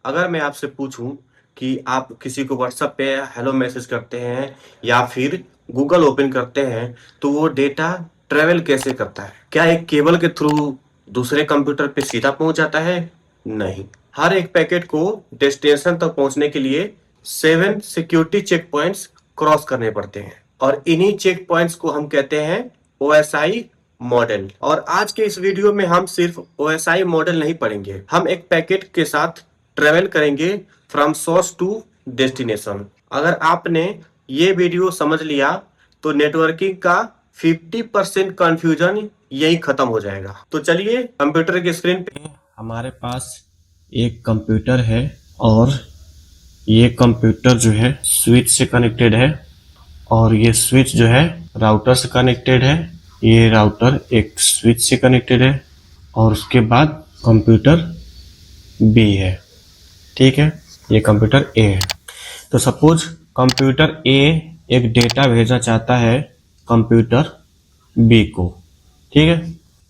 अगर मैं आपसे पूछूं कि आप किसी को व्हाट्सएप पे हेलो मैसेज करते हैं या फिर गूगल ओपन करते हैं तो वो डेटा ट्रेवल कैसे करता है? क्या एक केबल के थ्रू दूसरे कंप्यूटर पे सीधा पहुंच जाता है? नहीं। हर एक पैकेट को डेस्टिनेशन तक पहुंचने के लिए 7 सिक्योरिटी चेक पॉइंट्स क्रॉस करने पड़ते हैं और इन्हीं चेक पॉइंट्स को हम कहते हैं ओएसआई मॉडल। और आज के इस वीडियो में हम सिर्फ ओएसआई मॉडल नहीं पढ़ेंगे, हम एक पैकेट के साथ ट्रेवल करेंगे फ्रॉम सोर्स टू डेस्टिनेशन। अगर आपने ये वीडियो समझ लिया तो नेटवर्किंग का 50% कंफ्यूजन यही खत्म हो जाएगा। तो चलिए कंप्यूटर की स्क्रीन पे हमारे पास एक कंप्यूटर है और ये कंप्यूटर जो है स्विच से कनेक्टेड है और ये स्विच जो है राउटर से कनेक्टेड है। ये राउटर एक स्विच से कनेक्टेड है और उसके बाद कंप्यूटर बी है। ठीक है, ये कंप्यूटर ए है। तो सपोज कंप्यूटर ए एक डेटा भेजना चाहता है कंप्यूटर बी को। ठीक है,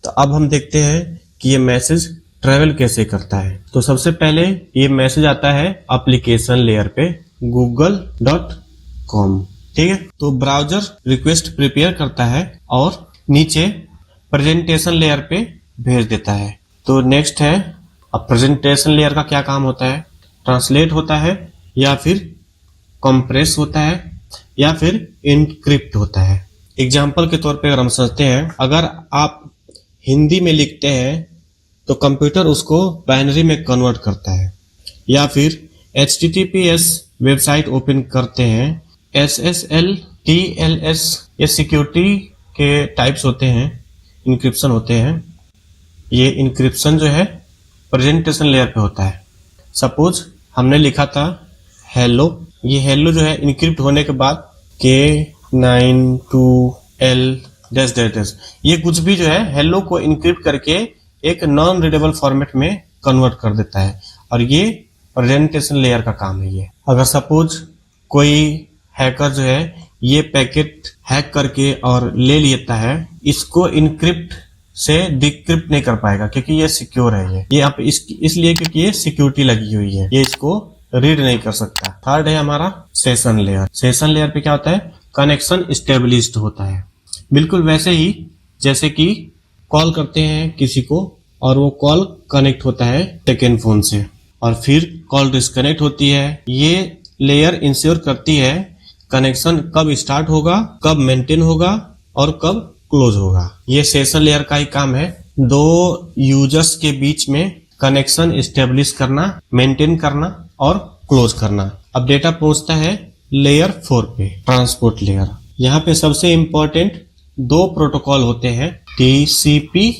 तो अब हम देखते हैं कि ये मैसेज ट्रेवल कैसे करता है। तो सबसे पहले ये मैसेज आता है एप्लीकेशन लेयर पे google.com। ठीक है, तो ब्राउजर रिक्वेस्ट प्रिपेयर करता है और नीचे प्रेजेंटेशन लेयर पे भेज देता है। तो नेक्स्ट है, अब प्रेजेंटेशन लेयर का क्या काम होता है? ट्रांसलेट होता है या फिर कंप्रेस होता है या फिर इनक्रिप्ट होता है। एग्जाम्पल के तौर पे अगर हम समझते हैं, अगर आप हिंदी में लिखते हैं तो कंप्यूटर उसको बाइनरी में कन्वर्ट करता है, या फिर HTTPS वेबसाइट ओपन करते हैं, SSL TLS ये सिक्योरिटी के टाइप्स होते हैं, इंक्रिप्शन होते हैं। ये इंक्रिप्शन जो है प्रेजेंटेशन लेयर पे होता है। सपोज हमने लिखा था हेलो, ये हेलो जो है इनक्रिप्ट होने के बाद K92L डैश डैश डैश ये कुछ भी जो है हेलो को इनक्रिप्ट करके एक नॉन रीडेबल फॉर्मेट में कन्वर्ट कर देता है और ये प्रेजेंटेशन लेयर का काम है। ये अगर सपोज कोई हैकर जो है ये पैकेट हैक करके और ले लेता है, इसको इनक्रिप्ट से डिक्रिप्ट नहीं कर पाएगा क्योंकि ये सिक्योर है। ये आप इसलिए क्योंकि ये सिक्योरिटी लगी हुई है, ये इसको रीड नहीं कर सकता। थर्ड है हमारा सेशन लेयर। सेशन लेयर पे क्या होता है? कनेक्शन स्टेबलिश्ड होता है, बिल्कुल वैसे ही जैसे कि कॉल करते हैं किसी को और वो कॉल कनेक्ट होता है सेकेंड फोन से और फिर कॉल डिस्कनेक्ट होती है। ये लेयर इंश्योर करती है कनेक्शन कब स्टार्ट होगा, कब मेंटेन होगा और कब क्लोज होगा। ये सेशन लेयर का ही काम है, दो यूजर्स के बीच में कनेक्शन एस्टेब्लिश करना, मेंटेन करना और क्लोज करना। अब डेटा पहुंचता है लेयर 4 पे, ट्रांसपोर्ट लेयर। यहाँ पे सबसे इंपॉर्टेंट दो प्रोटोकॉल होते हैं, TCP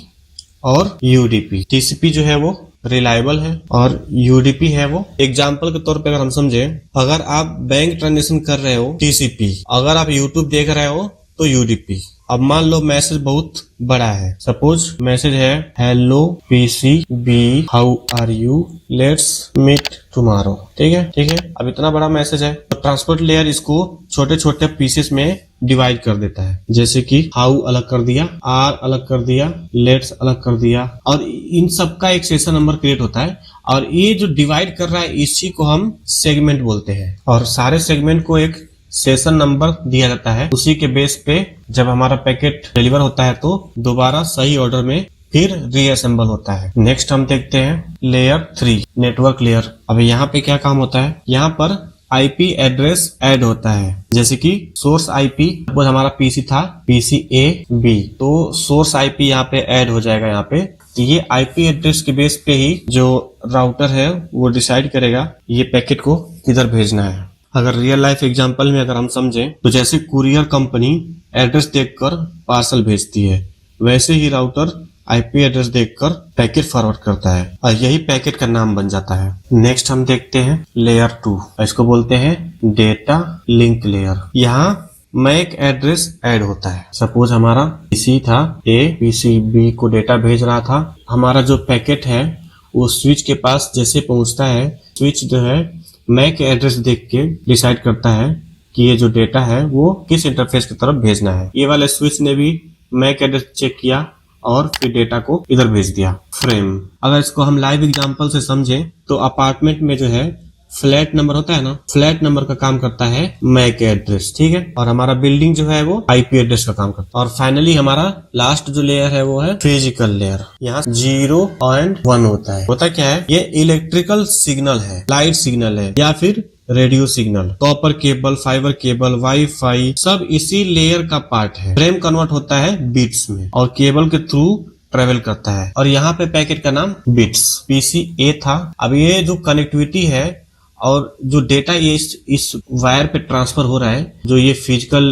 और UDP। TCP जो है वो रिलायबल है और UDP है वो एग्जाम्पल के तौर पे अगर हम समझे, अगर आप बैंक ट्रांजेक्शन कर रहे हो TCP, अगर आप YouTube देख रहे हो तो UDP। अब मान लो मैसेज बहुत बड़ा है, सपोज मैसेज है hello PCB how are you let's meet tomorrow. ठीक है, अब इतना बड़ा मैसेज है तो ट्रांसपोर्ट लेयर इसको छोटे छोटे पीसेस में डिवाइड कर देता है, जैसे कि हाउ अलग कर दिया, आर अलग कर दिया, लेट्स अलग कर दिया और इन सब का एक सेशन नंबर क्रिएट होता है और ये जो डिवाइड कर रहा है इसी को हम सेगमेंट बोलते हैं और सारे सेगमेंट को एक सेशन नंबर दिया जाता है। उसी के बेस पे जब हमारा पैकेट डिलीवर होता है तो दोबारा सही ऑर्डर में फिर रीअसेंबल होता है। नेक्स्ट हम देखते हैं लेयर 3, नेटवर्क लेयर। अब यहाँ पे क्या काम होता है? यहाँ पर IP एड्रेस ऐड होता है, जैसे कि सोर्स IP वो हमारा PC था PCAB, तो सोर्स IP यहाँ पे ऐड हो जाएगा। यहाँ पे तो ये IP एड्रेस के बेस पे ही जो राउटर है वो डिसाइड करेगा ये पैकेट को किधर भेजना है। अगर रियल लाइफ एग्जांपल में अगर हम समझें तो जैसे कुरियर कंपनी एड्रेस देखकर पार्सल भेजती है, वैसे ही राउटर IP एड्रेस देखकर पैकेट फॉरवर्ड करता है और यही पैकेट का नाम बन जाता है। नेक्स्ट हम देखते हैं लेयर 2, इसको बोलते हैं डेटा लिंक लेयर। यहाँ मैक एड्रेस ऐड होता है। सपोज हमारा PC था A PCB को डेटा भेज रहा था, हमारा जो पैकेट है वो स्विच के पास जैसे पहुंचता है, स्विच जो है मैक एड्रेस देख के डिसाइड करता है कि ये जो डेटा है वो किस इंटरफेस की तरफ भेजना है। ये वाले स्विच ने भी मैक एड्रेस चेक किया और फिर डेटा को इधर भेज दिया फ्रेम। अगर इसको हम लाइव एग्जांपल से समझें तो अपार्टमेंट में जो है फ्लैट नंबर होता है ना, फ्लैट नंबर का काम करता है मैक एड्रेस, ठीक है, और हमारा बिल्डिंग जो है वो आईपी एड्रेस का काम करता है। और फाइनली हमारा लास्ट जो लेयर है वो है फिजिकल लेयर। यहाँ 0 और 1 होता है। होता क्या है, ये इलेक्ट्रिकल सिग्नल है, लाइट सिग्नल है या फिर radio signal, copper cable, fibre cable, wifi, सब इसी लेयर का पार्ट है। फ्रेम कन्वर्ट होता है बिट्स में और केबल के थ्रू ट्रेवल करता है। और यहाँ पे पैकेट का नाम बिट्स PCA था। अब ये जो कनेक्टिविटी है और जो डेटा ये इस वायर पे ट्रांसफर हो रहा है, जो ये फिजिकल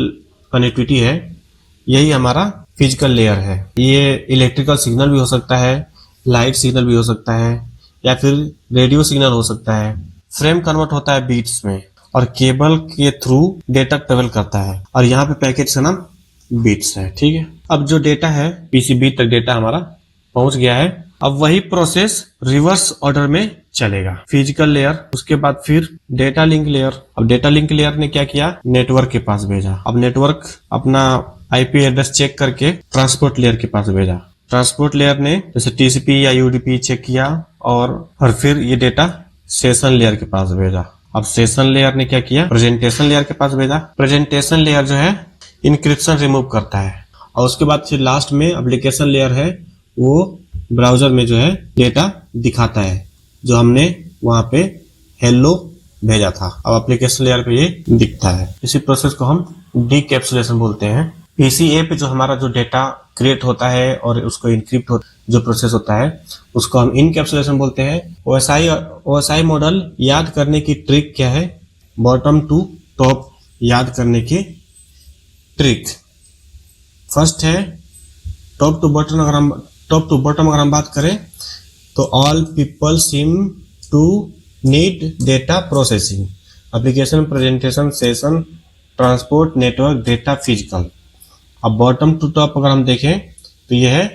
कनेक्टिविटी है, यही हमारा फिजिकल लेयर है। ये इलेक्ट्रिकल सिग्नल भी हो सकता है, लाइट सिग्नल भी हो सकता है या फिर रेडियो सिग्नल हो सकता है। फ्रेम कन्वर्ट होता है बीट्स में और केबल के थ्रू डेटा ट्रेवल करता है और यहाँ पे पैकेट का नाम बीट्स है, ठीक है। अब जो डेटा है पीसीबी तक डेटा हमारा पहुंच गया है। अब वही प्रोसेस रिवर्स ऑर्डर में चलेगा। फिजिकल लेयर, उसके बाद फिर डेटा लिंक लेयर। अब डेटा लिंक लेयर ने क्या किया, नेटवर्क के पास भेजा। अब नेटवर्क अपना आईपी एड्रेस चेक करके ट्रांसपोर्ट लेयर के पास भेजा। ट्रांसपोर्ट लेयर ने जैसे टीसीपी या यूडीपी चेक किया और फिर ये डेटा सेशन लेयर के पास भेजा। अब सेशन लेयर ने क्या किया, प्रेजेंटेशन लेयर के पास भेजा। प्रेजेंटेशन लेयर जो है इंक्रिप्शन रिमूव करता है और उसके बाद फिर लास्ट में एप्लीकेशन लेयर है, वो ब्राउजर में जो है डेटा दिखाता है जो हमने वहां पे हेलो भेजा था। अब एप्लीकेशन लेयर पे ये दिखता है। इसी प्रोसेस को हम डीकैप्सुलेशन बोलते हैं। पीसीए पे जो हमारा जो डेटा क्रिएट होता है और उसको इनक्रिप्ट जो प्रोसेस होता है उसको हम इनकैप्सुलेशन बोलते हैं। ओएसआई मॉडल याद करने की ट्रिक क्या है, बॉटम टू टॉप याद करने की ट्रिक। फर्स्ट है टॉप टू बॉटम अगर हम बात करें तो all people seem to need data processing, application, presentation, session, transport, network, data, physical. अब बॉटम टू टॉप अगर हम देखें तो यह है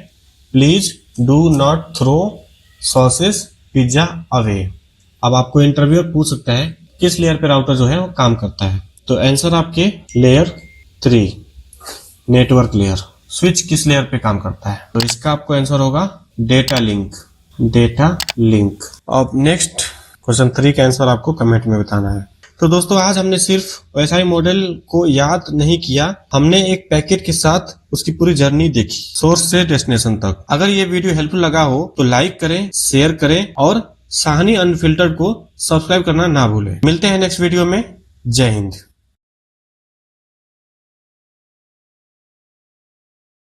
please do not throw sauces pizza away. अब आपको इंटरव्यूअर पूछ सकता है किस लेयर पे राउटर जो है वो काम करता है, तो आंसर आपके लेयर 3 नेटवर्क लेयर। स्विच किस लेयर पे काम करता है, तो इसका आपको आंसर होगा डेटा लिंक। अब नेक्स्ट क्वेश्चन 3 का आंसर आपको कमेंट में बताना है। तो दोस्तों आज हमने सिर्फ ओएसआई मॉडल को याद नहीं किया, हमने एक पैकेट के साथ उसकी पूरी जर्नी देखी, सोर्स से डेस्टिनेशन तक। अगर ये वीडियो हेल्पफुल लगा हो तो लाइक करें, शेयर करें और साहनी अनफिल्टर्ड को सब्सक्राइब करना ना भूलें। मिलते हैं नेक्स्ट वीडियो में। जय हिंद।